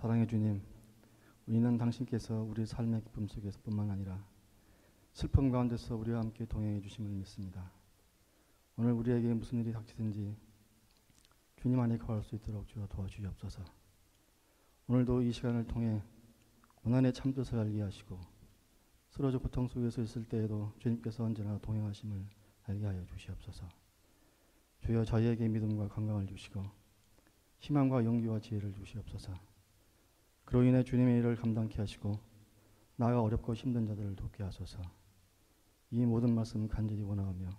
사랑의 주님, 우리는 당신께서 우리 삶의 기쁨 속에서 뿐만 아니라 슬픔 가운데서 우리와 함께 동행해 주심을 믿습니다. 오늘 우리에게 무슨 일이 닥치든지 주님 안에 거할 수 있도록 주여 도와주시옵소서. 오늘도 이 시간을 통해 고난의 참뜻을 알게 하시고 쓰러져 고통 속에서 있을 때에도 주님께서 언제나 동행하심을 알게 하여 주시옵소서. 주여 저희에게 믿음과 건강을 주시고 희망과 용기와 지혜를 주시옵소서. 그로 인해 주님의 일을 감당케 하시고 나아가 어렵고 힘든 자들을 돕게 하소서. 이 모든 말씀 간절히 원하오며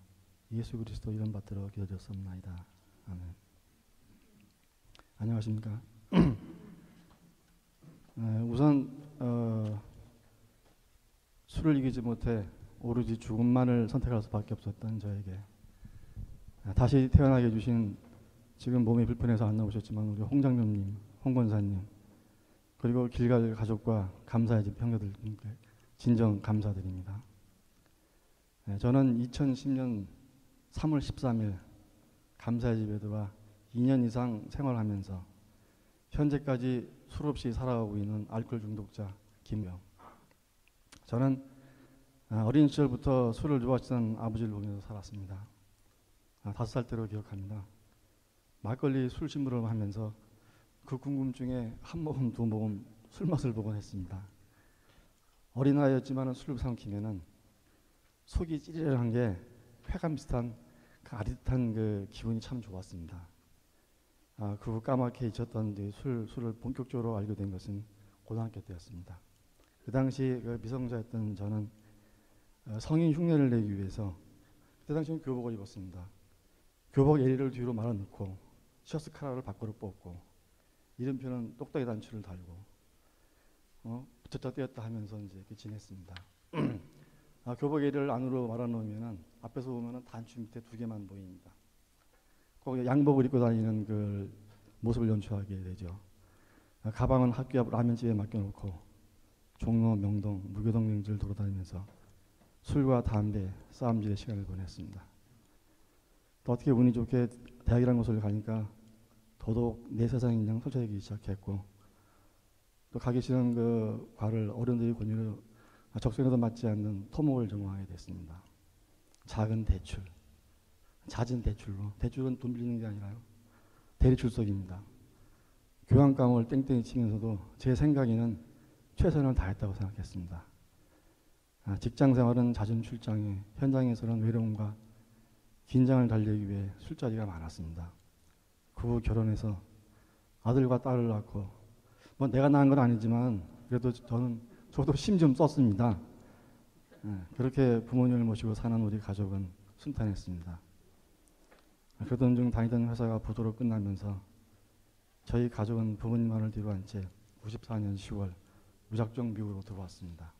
예수 그리스도 이름 받들어 기도드렸습니다. 아멘. 안녕하십니까? 우선 술을 이기지 못해 오로지 죽음만을 선택할 수밖에 없었던 저에게 다시 태어나게 해주신, 지금 몸이 불편해서 안 나오셨지만 우리 홍 장로님, 홍 권사님, 그리고 길갈 가족과 감사의 집 형제들께 진정 감사드립니다. 저는 2010년 3월 13일 감사의 집에 들어와 2년 이상 생활하면서 현재까지 술 없이 살아가고 있는 알코올 중독자 김영. 저는 어린 시절부터 술을 좋아하시던 아버지를 보면서 살았습니다. 5살 때로 기억합니다. 막걸리 술심부름을 하면서 그 궁금증에 한 모금 두 모금 술 맛을 보곤 했습니다. 어린아이였지만 술을 삼키면은 속이 찌릿한 게 쾌감 비슷한 그 아릿한 그 기분이 참 좋았습니다. 그 후 까맣게 잊혔던 술을 본격적으로 알게 된 것은 고등학교 때였습니다. 그 당시 그 미성자였던 저는 성인 흉내를 내기 위해서 그때 당시는 교복을 입었습니다. 교복襟을 뒤로 말아넣고 셔츠 카라를 밖으로 뽑고 이름표는 똑딱이 단추를 달고 붙였다 떼었다 하면서 이제 이렇게 지냈습니다. 교복襟을 안으로 말아놓으면은 앞에서 보면은 단추 밑에 2개만 보입니다. 꼭 양복을 입고 다니는 그 모습을 연출하게 되죠. 가방은 학교 앞 라면집에 맡겨놓고 종로, 명동, 무교동 등지를 돌아다니면서 술과 담배, 싸움질의 시간을 보냈습니다. 또 어떻게 운이 좋게 대학이라는 곳을 가니까 더더욱 내 세상인 양 솔직해지기 시작했고, 또 가기 싫은 그 과를 어른들이 권유로 적성에도 맞지 않는 토목을 전공하게 됐습니다. 작은 대출, 잦은 대출로, 대출은 돈 빌리는 게 아니라요, 대리출석입니다. 교환감을 땡땡이 치면서도 제 생각에는 최선을 다했다고 생각했습니다. 직장생활은 잦은 출장에, 현장에서는 외로움과 긴장을 달래기 위해 술자리가 많았습니다. 그 후 결혼해서 아들과 딸을 낳고, 뭐 내가 낳은 건 아니지만 그래도 저도 심 좀 썼습니다. 그렇게 부모님을 모시고 사는 우리 가족은 순탄했습니다. 그러던 중 다니던 회사가 부도로 끝나면서 저희 가족은 부모님만을 뒤로한 채 94년 10월 무작정 미국으로 들어왔습니다.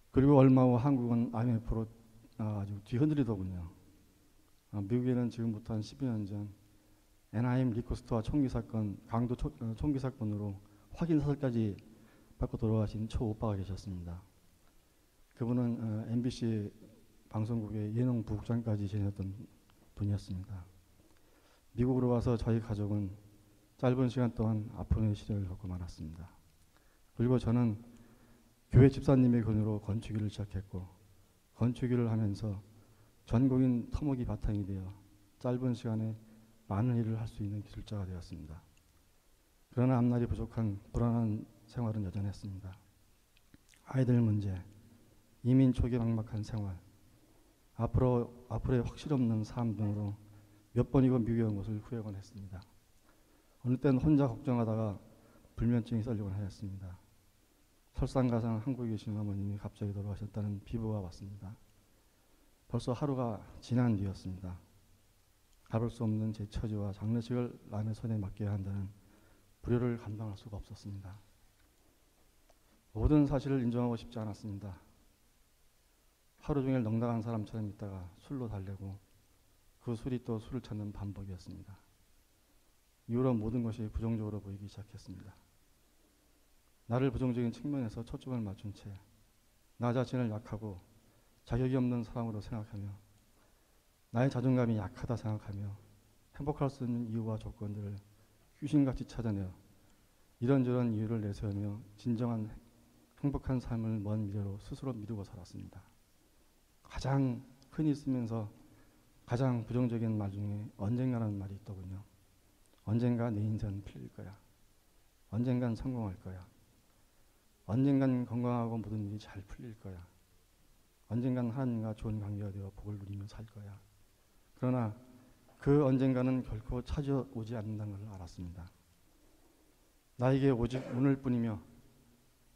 그리고 얼마 후 한국은 IMF로 아주 뒤흔들리더군요. 미국에는 지금부터 한 12년 전 NIM 리코스트와 총기 사건, 강도 총기 사건으로 확인 사설까지 받고 돌아가신 초오빠가 계셨습니다. 그분은 MBC 방송국의 예능 부국장까지 지냈던 분이었습니다. 미국으로 와서 저희 가족은 짧은 시간 동안 아픔의 시련을 겪고 말았습니다. 그리고 저는 교회 집사님의 권유로 건축일을 시작했고, 건축일을 하면서 전공인 토목이 바탕이 되어 짧은 시간에 많은 일을 할 수 있는 기술자가 되었습니다. 그러나 앞날이 부족한 불안한 생활은 여전했습니다. 아이들 문제, 이민 초기 막막한 생활, 앞으로의 확실 없는 삶 등으로 몇 번이고 미국에 온 것을 후회곤 했습니다. 어느 때는 혼자 걱정하다가 불면증이 썰리곤 하였습니다. 설상가상 한국에 계신 어머님이 갑자기 돌아가셨다는 비보가 왔습니다. 벌써 하루가 지난 뒤였습니다. 가볼 수 없는 제 처지와 장례식을 남의 손에 맡겨야 한다는 불효를 감당할 수가 없었습니다. 모든 사실을 인정하고 싶지 않았습니다. 하루 종일 넉넉한 사람처럼 있다가 술로 달래고 그 술이 또 술을 찾는 반복이었습니다. 이후로 모든 것이 부정적으로 보이기 시작했습니다. 나를 부정적인 측면에서 초점을 맞춘 채 나 자신을 약하고 자격이 없는 사람으로 생각하며 나의 자존감이 약하다 생각하며 행복할 수 있는 이유와 조건들을 귀신같이 찾아내어 이런저런 이유를 내세우며 진정한 행복한 삶을 먼 미래로 스스로 미루고 살았습니다. 가장 흔히 쓰면서 가장 부정적인 말 중에 언젠가라는 말이 있더군요. 언젠가 내 인생은 풀릴 거야. 언젠간 성공할 거야. 언젠간 건강하고 모든 일이 잘 풀릴 거야. 언젠간 하나님과 좋은 관계가 되어 복을 누리며 살 거야. 그러나 그 언젠가는 결코 찾아오지 않는다는 걸 알았습니다. 나에게 오직 오늘뿐이며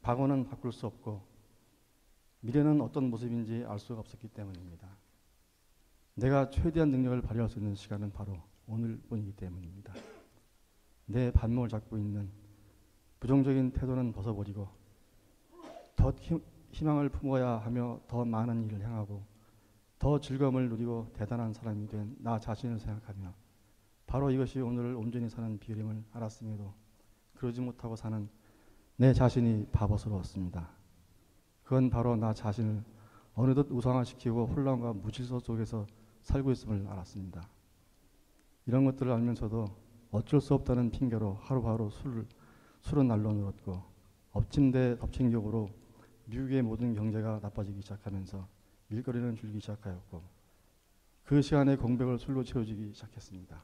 과거는 바꿀 수 없고 미래는 어떤 모습인지 알 수가 없었기 때문입니다. 내가 최대한 능력을 발휘할 수 있는 시간은 바로 오늘뿐이기 때문입니다. 내 발목을 잡고 있는 부정적인 태도는 벗어버리고 더 희망을 품어야 하며 더 많은 일을 향하고 더 즐거움을 누리고 대단한 사람이 된 나 자신을 생각하며 바로 이것이 오늘을 온전히 사는 비결임을 알았음에도 그러지 못하고 사는 내 자신이 바보스러웠습니다. 그건 바로 나 자신을 어느덧 우상화시키고 혼란과 무질서 속에서 살고 있음을 알았습니다. 이런 것들을 알면서도 어쩔 수 없다는 핑계로 하루하루 술은 날로 늘었고 엎친데 덮친격으로 미국의 모든 경제가 나빠지기 시작하면서 일거리는 줄기 시작하였고 그 시간에 공백을 술로 채워지기 시작했습니다.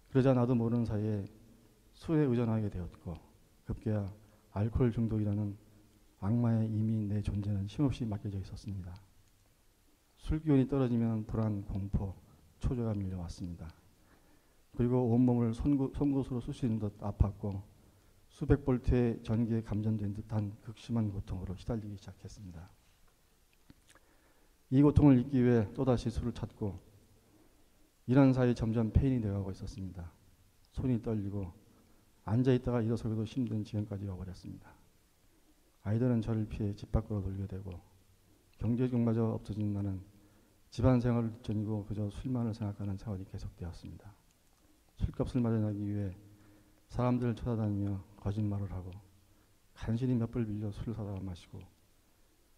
그러자 나도 모르는 사이에 술에 의존하게 되었고 급기야 알코올 중독이라는 악마에 이미 내 존재는 힘없이 맡겨져 있었습니다. 술 기운이 떨어지면 불안, 공포, 초조가 밀려왔습니다. 그리고 온몸을 송곳으로 쑤시는 듯 아팠고 수백 볼트의 전기에 감전된 듯한 극심한 고통으로 시달리기 시작했습니다. 이 고통을 잊기 위해 또다시 술을 찾고 이런 사이 점점 폐인이 되어가고 있었습니다. 손이 떨리고 앉아있다가 일어서기도 힘든 지경까지 와버렸습니다. 아이들은 저를 피해 집 밖으로 돌게 되고 경제력마저 없어진 나는 집안 생활을 뒷전이고 그저 술만을 생각하는 생활이 계속되었습니다. 술값을 마련하기 위해 사람들을 찾아다니며 거짓말을 하고 간신히 몇 불 빌려 술을 사다가 마시고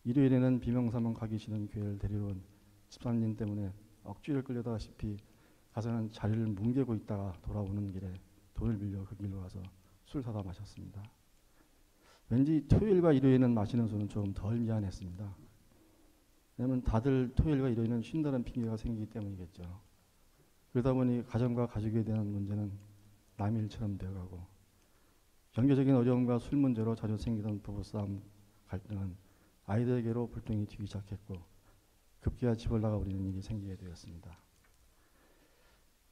일요일에는 비명사명 가기 싫은 교회를 데리러 온 집사님 때문에 억지를 끌려다시피 가서는 자리를 뭉개고 있다가 돌아오는 길에 돈을 빌려 그 길로 가서 술 사다 마셨습니다. 왠지 토요일과 일요일에는 마시는 술은 조금 덜 미안했습니다. 왜냐하면 다들 토요일과 일요일은 쉰다는 핑계가 생기기 때문이겠죠. 그러다 보니 가정과 가족에 대한 문제는 남의 일처럼 되어가고 경제적인 어려움과 술 문제로 자주 생기던 부부싸움 갈등은 아이들에게로 불똥이 튀기 시작했고 급기야 집을 나가버리는 일이 생기게 되었습니다.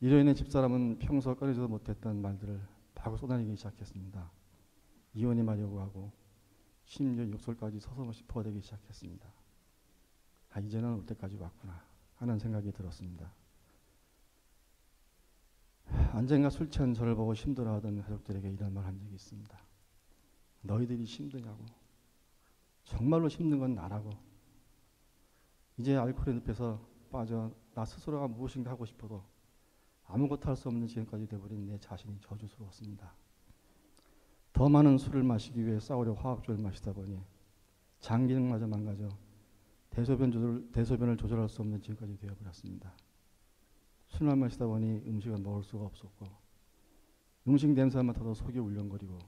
일요일에 집사람은 평소 꺼내지도 못했던 말들을 마구 쏟아내기 시작했습니다. 이혼이 마려고 하고 심지어 욕설까지 서슴없이 퍼대기 시작했습니다. 이제는 올 때까지 왔구나 하는 생각이 들었습니다. 언젠가 술 취한 저를 보고 힘들어하던 가족들에게 이런 말 한 적이 있습니다. 너희들이 힘드냐고. 정말로 힘든 건 나라고. 이제 알코올의 늪에서 빠져 나 스스로가 무엇인가 하고 싶어도 아무것도 할 수 없는 지경까지 되어버린 내 자신이 저주스러웠습니다. 더 많은 술을 마시기 위해 싸우려 화학주를 마시다 보니 장기능마저 망가져 대소변을 조절할 수 없는 지경까지 되어버렸습니다. 술만 마시다 보니 음식을 먹을 수가 없었고 음식 냄새만 맡아도 속이 울렁거리고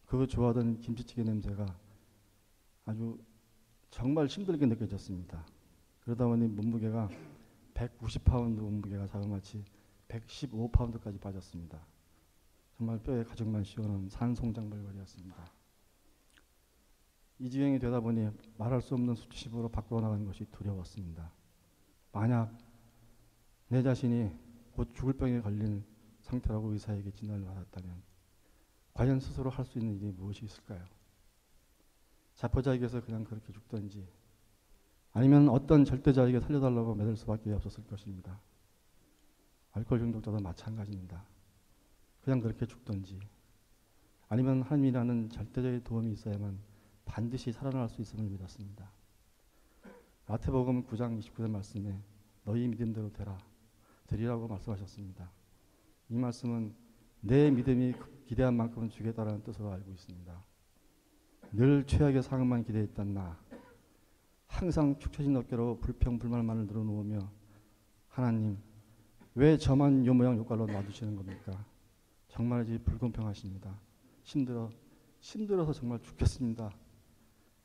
그 좋아하던 김치찌개 냄새가 아주 정말 힘들게 느껴졌습니다. 그러다 보니 몸무게가 190파운드 몸무게가 자그마치 115파운드까지 빠졌습니다. 정말 뼈에 가죽만 씌워놓은 산송장벌거리였습니다. 이 지경이 되다 보니 말할 수 없는 수치심으로 밖으로 나가는 것이 두려웠습니다. 만약 내 자신이 곧 죽을 병에 걸린 상태라고 의사에게 진단을 받았다면 과연 스스로 할 수 있는 일이 무엇이 있을까요? 자포자기해서 그냥 그렇게 죽든지 아니면 어떤 절대자에게 살려달라고 매달 수밖에 없었을 것입니다. 알코올 중독자도 마찬가지입니다. 그냥 그렇게 죽든지 아니면 하나님이라는 절대적인 도움이 있어야만 반드시 살아날 수 있음을 믿었습니다. 마태복음 9장 29절 말씀에 너희 믿음대로 되리라고 말씀하셨습니다. 이 말씀은 내 믿음이 기대한 만큼은 주겠다라는 뜻으로 알고 있습니다. 늘 최악의 상황만 기대했던 나, 항상 축 처진 어깨로 불평불만만을 늘어놓으며 하나님 왜 저만 요 모양 요 깔로 놔두시는 겁니까? 정말이지 불공평하십니다. 힘들어서 정말 죽겠습니다.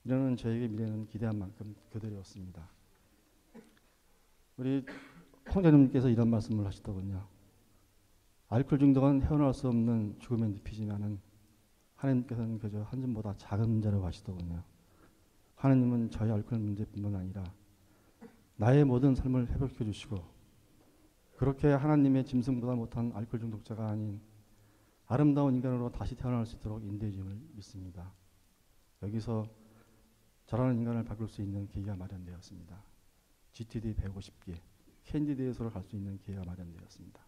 이러는 저에게 미래는 기대한 만큼 그대로였습니다. 우리 홍자님께서 이런 말씀을 하시더군요. 알코올 중독은 헤어나올 수 없는 죽음의 늪이지만은 하나님께서는 그저 한 줌보다 작은 문제라고 하시더군요. 하나님은 저희 알코올 문제뿐만 아니라 나의 모든 삶을 회복해 주시고 그렇게 하나님의 짐승보다 못한 알코올 중독자가 아닌 아름다운 인간으로 다시 태어날 수 있도록 인도해 줌을 믿습니다. 여기서 저라는 인간을 바꿀 수 있는 기회가 마련되었습니다. GTD 150기, 캔디데이소로 갈 수 있는 기회가 마련되었습니다.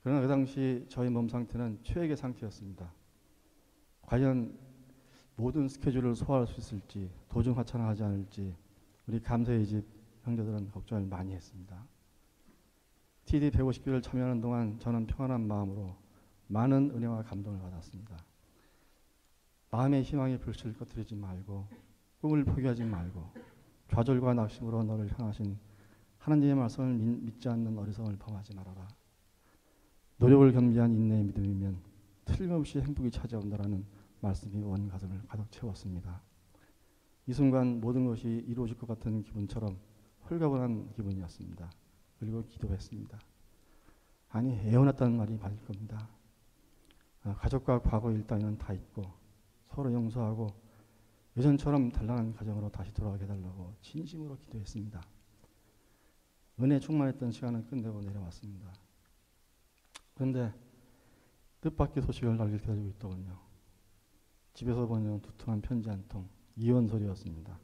그러나 그 당시 저희 몸 상태는 최악의 상태였습니다. 과연 모든 스케줄을 소화할 수 있을지, 도중 하차하지 않을지 우리 감사의 집 형제들은 걱정을 많이 했습니다. TD 150기를 참여하는 동안 저는 평안한 마음으로 많은 은혜와 감동을 받았습니다. 마음의 희망의 불씨를 꺼뜨리지 말고 꿈을 포기하지 말고 좌절과 낙심으로 너를 향하신 하나님의 말씀을 믿지 않는 어리석음을 범하지 말아라. 노력을 겸비한 인내의 믿음이면 틀림없이 행복이 찾아온다라는 말씀이 온 가슴을 가득 채웠습니다. 이 순간 모든 것이 이루어질 것 같은 기분처럼 홀가분한 기분이었습니다. 그리고 기도했습니다. 아니 애원했다는 말이 맞을 겁니다. 가족과 과거 일 따위는 다 잊고 서로 용서하고 예전처럼 단란한 가정으로 다시 돌아가게 해달라고 진심으로 기도했습니다. 은혜 충만했던 시간을 끝내고 내려왔습니다. 그런데 뜻밖의 소식을 날개 기다리고 있더군요. 집에서 보내온 두툼한 편지 한 통, 이혼 소리였습니다.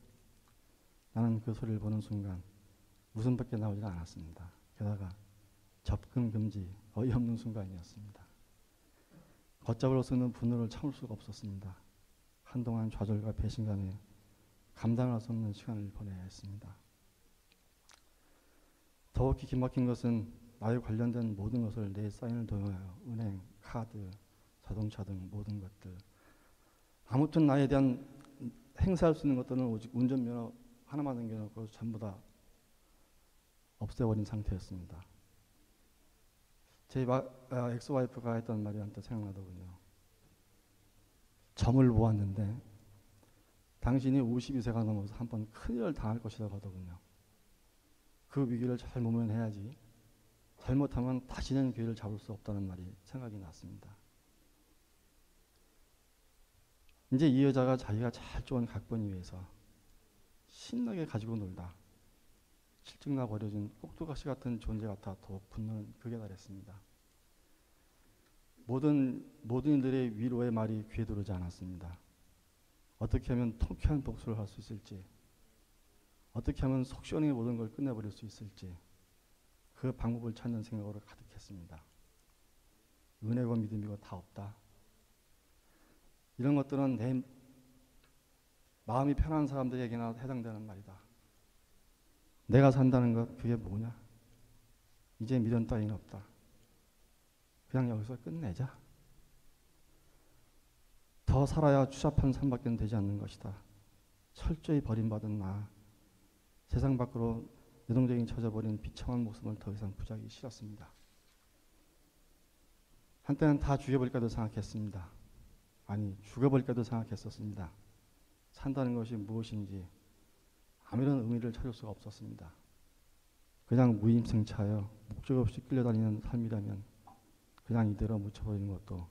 나는 그 소리를 보는 순간 웃음밖에 나오지 않았습니다. 게다가 접근 금지, 어이없는 순간이었습니다. 걷잡을 수 없는 분노를 참을 수가 없었습니다. 한동안 좌절과 배신감에 감당할 수 없는 시간을 보내야 했습니다. 더욱이 기막힌 것은 나에 관련된 모든 것을 내 사인을 동하여 은행, 카드, 자동차 등 모든 것들 아무튼 나에 대한 행사할 수 있는 것들은 오직 운전면허 하나만 남겨놓고 전부 다 없애버린 상태였습니다. 제 엑스와이프가 했던 말이 한때 생각나더군요. 점을 보았는데 당신이 52세가 넘어서 한번 큰일을 당할 것이라고 하더군요. 그 위기를 잘 모면해야지 잘못하면 다시는 기회를 잡을 수 없다는 말이 생각이 났습니다. 이제 이 여자가 자기가 잘 좋은 각본이 위해서 신나게 가지고 놀다 실증나 버려진 꼭두각시 같은 존재 같아 더욱 분노는 극에 달했습니다. 모든 이들의 위로의 말이 귀에 들어오지 않았습니다. 어떻게 하면 통쾌한 복수를 할 수 있을지, 어떻게 하면 속 시원하게 모든 걸 끝내버릴 수 있을지 그 방법을 찾는 생각으로 가득했습니다. 은혜고 믿음이고 다 없다. 이런 것들은 내 마음이 편한 사람들에게나 해당되는 말이다. 내가 산다는 것 그게 뭐냐? 이제 미련 따위는 없다. 그냥 여기서 끝내자. 더 살아야 추잡한 삶밖에 되지 않는 것이다. 철저히 버림받은 나, 세상 밖으로 내동댕이 쳐져버린 비참한 모습을 더 이상 부작하기 싫었습니다. 한때는 다 죽여버릴까도 생각했습니다. 아니 죽어버릴까도 생각했었습니다. 산다는 것이 무엇인지 아무런 의미를 찾을 수가 없었습니다. 그냥 무임승차하여 목적 없이 끌려다니는 삶이라면 그냥 이대로 묻혀버리는 것도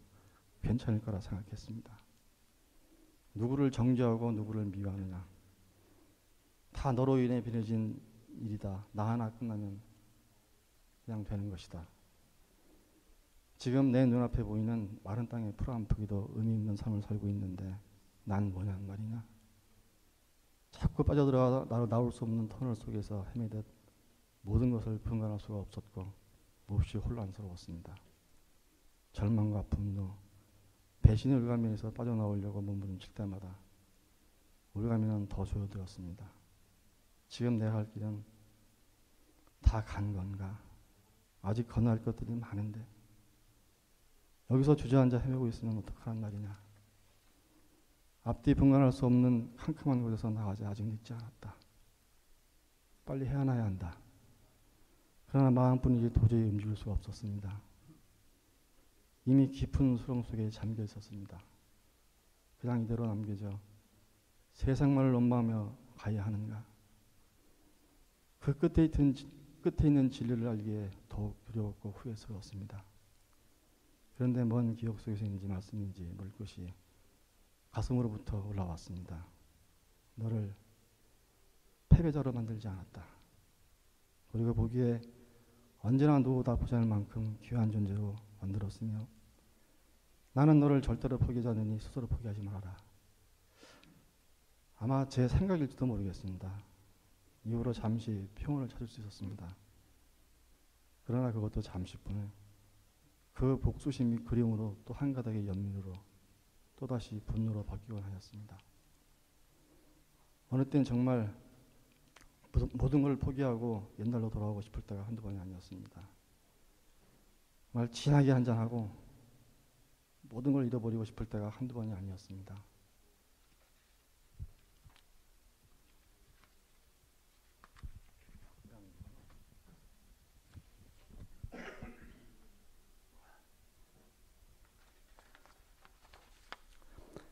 괜찮을 거라 생각했습니다. 누구를 정죄하고 누구를 미워하느냐. 다 너로 인해 벌어진 일이다. 나 하나 끝나면 그냥 되는 것이다. 지금 내 눈앞에 보이는 마른 땅의 풀 한 포기도 의미 있는 삶을 살고 있는데 난 뭐냔 말이냐. 자꾸 빠져들어가 나올 수 없는 터널 속에서 헤매듯 모든 것을 분간할 수가 없었고 몹시 혼란스러웠습니다. 절망과 분노, 배신의 올가미에서 빠져나오려고 몸부림칠 때마다 올가미는 더 조여들었습니다. 지금 내가 할 길은 다 간 건가? 아직 건너갈 것들이 많은데 여기서 주저앉아 헤매고 있으면 어떡하란 말이냐. 앞뒤 분간할 수 없는 캄캄한 곳에서 나가지 아직 늦지 않았다. 빨리 헤어나야 한다. 그러나 마음뿐이지 도저히 움직일 수가 없었습니다. 이미 깊은 수렁 속에 잠겨 있었습니다. 그냥 이대로 남겨져 세상만을 원망하며 가야 하는가? 그 끝에 있는 진리를 알기에 더욱 두려웠고 후회스러웠습니다. 그런데 먼 기억 속에서인지 말씀인지 모를 것이 가슴으로부터 올라왔습니다. 너를 패배자로 만들지 않았다. 그리고 보기에 언제나 누구보다 보지 않을 만큼 귀한 존재로 만들었으며 나는 너를 절대로 포기하지 않으니 스스로 포기하지 말아라. 아마 제 생각일지도 모르겠습니다. 이후로 잠시 평온을 찾을 수 있었습니다. 그러나 그것도 잠시뿐에 그 복수심이 그리움으로 또 한가닥의 연민으로 또다시 분노로 바뀌곤 하였습니다. 어느 땐 정말 모든 걸 포기하고 옛날로 돌아오고 싶을 때가 한두 번이 아니었습니다. 정말 진하게 한잔하고 모든 걸 잃어버리고 싶을 때가 한두 번이 아니었습니다.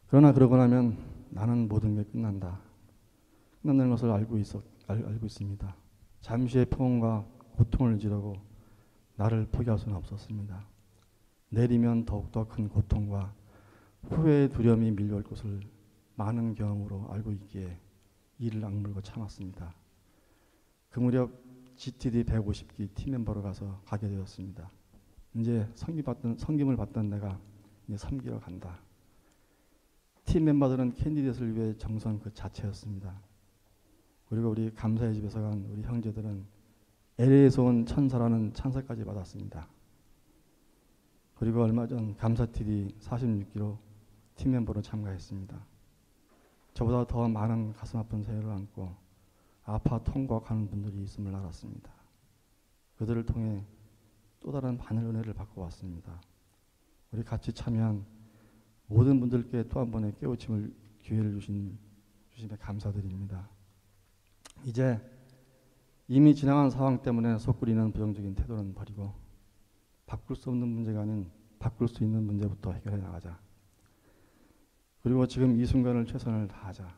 그러나 그러고 나면 나는 모든 게 끝난다. 끝난다는 것을 알고 있습니다. 잠시의 평온과 고통을 지르고 나를 포기할 수는 없었습니다. 내리면 더욱더 큰 고통과 후회의 두려움이 밀려올 것을 많은 경험으로 알고 있기에 이를 악물고 참았습니다. 그 무렵 GTD 150기 팀 멤버로 가게 되었습니다. 이제 섬김을 받던 내가 이제 섬기러 간다. 팀 멤버들은 캔디데이트를 위해 정성 그 자체였습니다. 그리고 우리 감사의 집에서 간 우리 형제들은 LA에서 온 천사라는 찬사까지 받았습니다. 그리고 얼마 전 감사TV 46기로 팀 멤버로 참가했습니다. 저보다 더 많은 가슴 아픈 사연을 안고 아파 통곡하는 분들이 있음을 알았습니다. 그들을 통해 또 다른 바늘 은혜를 받고 왔습니다. 우리 같이 참여한 모든 분들께 또 한 번의 깨우침을 기회를 주심에 감사드립니다. 이제 이미 지나간 상황 때문에 속구리는 부정적인 태도는 버리고 바꿀 수 없는 문제가 아닌 바꿀 수 있는 문제부터 해결해 나가자. 그리고 지금 이 순간을 최선을 다하자.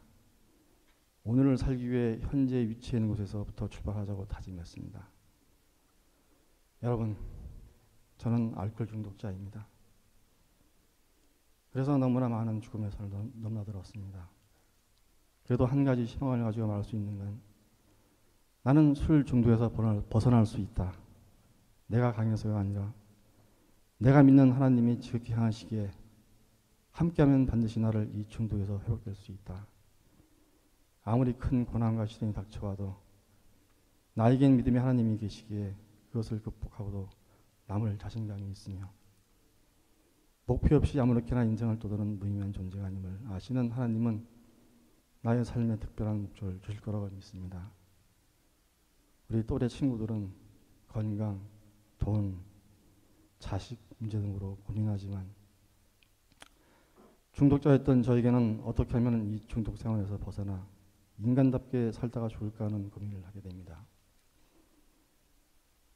오늘을 살기 위해 현재 위치해 있는 곳에서부터 출발하자고 다짐했습니다. 여러분, 저는 알코올 중독자입니다. 그래서 너무나 많은 죽음의 선을 넘나들었습니다. 그래도 한 가지 희망을 가지고 말할 수 있는 건 나는 술 중독에서 벗어날 수 있다. 내가 강해서가 아니라 내가 믿는 하나님이 지극히 향한 시기에 함께하면 반드시 나를 이 중독에서 회복될 수 있다. 아무리 큰 고난과 시련이 닥쳐와도 나에겐 믿음의 하나님이 계시기에 그것을 극복하고도 남을 자신감이 있으며 목표 없이 아무렇게나 인생을 떠도는 무의미한 존재가 아님을 아시는 하나님은 나의 삶에 특별한 목적을 주실 거라고 믿습니다. 우리 또래 친구들은 건강, 돈, 자식 문제 등으로 고민하지만 중독자였던 저에게는 어떻게 하면 이 중독 생활에서 벗어나 인간답게 살다가 좋을까 하는 고민을 하게 됩니다.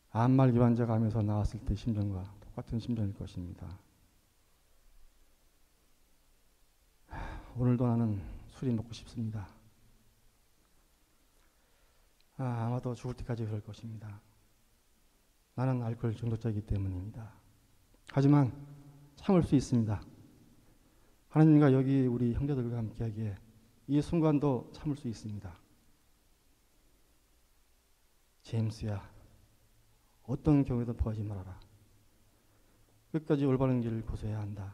암말기 환자가 암에서 나왔을 때 심정과 똑같은 심정일 것입니다. 오늘도 나는 술이 먹고 싶습니다. 아마도 죽을 때까지 그럴 것입니다. 나는 알코올 중독자이기 때문입니다. 하지만 참을 수 있습니다. 하나님과 여기 우리 형제들과 함께하기에 이 순간도 참을 수 있습니다. 제임스야, 어떤 경우에도 포하지 말아라. 끝까지 올바른 길을 고수해야 한다.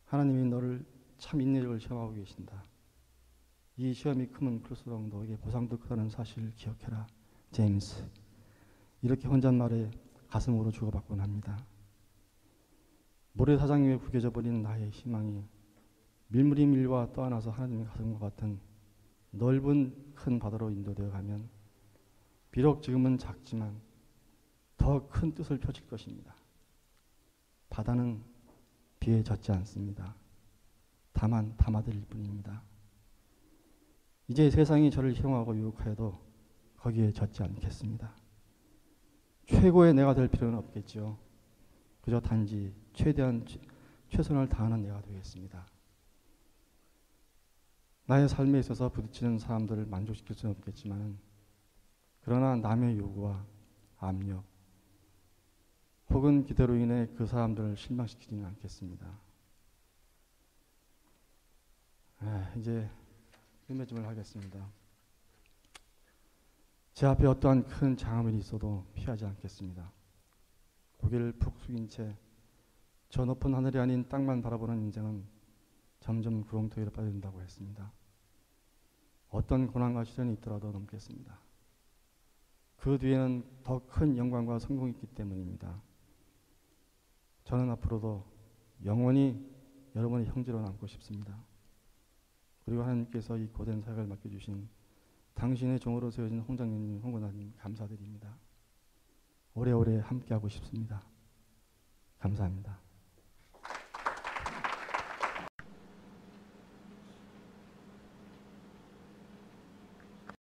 하나님이 너를 참 인내력을 시험하고 계신다. 이 시험이 크면 클수록 너에게 보상도 크다는 사실을 기억해라. 제임스. 이렇게 혼잣말에 가슴으로 주고받곤 합니다. 모래사장 위에 구겨져 버린 나의 희망이 밀물이 밀와 떠안아서 하나님의 가슴과 같은 넓은 큰 바다로 인도되어 가면 비록 지금은 작지만 더 큰 뜻을 펼칠 것입니다. 바다는 비에 젖지 않습니다. 다만 담아들일 뿐입니다. 이제 세상이 저를 희롱하고 유혹하여도 거기에 젖지 않겠습니다. 최고의 내가 될 필요는 없겠죠. 그저 단지 최대한 최선을 다하는 내가 되겠습니다. 나의 삶에 있어서 부딪히는 사람들을 만족시킬 수는 없겠지만, 그러나 남의 요구와 압력 혹은 기대로 인해 그 사람들을 실망시키지는 않겠습니다. 이제 끝맺음을 하겠습니다. 제 앞에 어떠한 큰 장애물이 있어도 피하지 않겠습니다. 고개를 푹 숙인 채 저 높은 하늘이 아닌 땅만 바라보는 인생은 점점 구렁텅이로 빠진다고 했습니다. 어떤 고난과 시련이 있더라도 넘겠습니다. 그 뒤에는 더 큰 영광과 성공이 있기 때문입니다. 저는 앞으로도 영원히 여러분의 형제로 남고 싶습니다. 그리고 하나님께서 이 고된 사역을 맡겨주신 당신의 종으로 세워진 홍장님, 홍군아님 감사드립니다. 오래오래 함께하고 싶습니다. 감사합니다.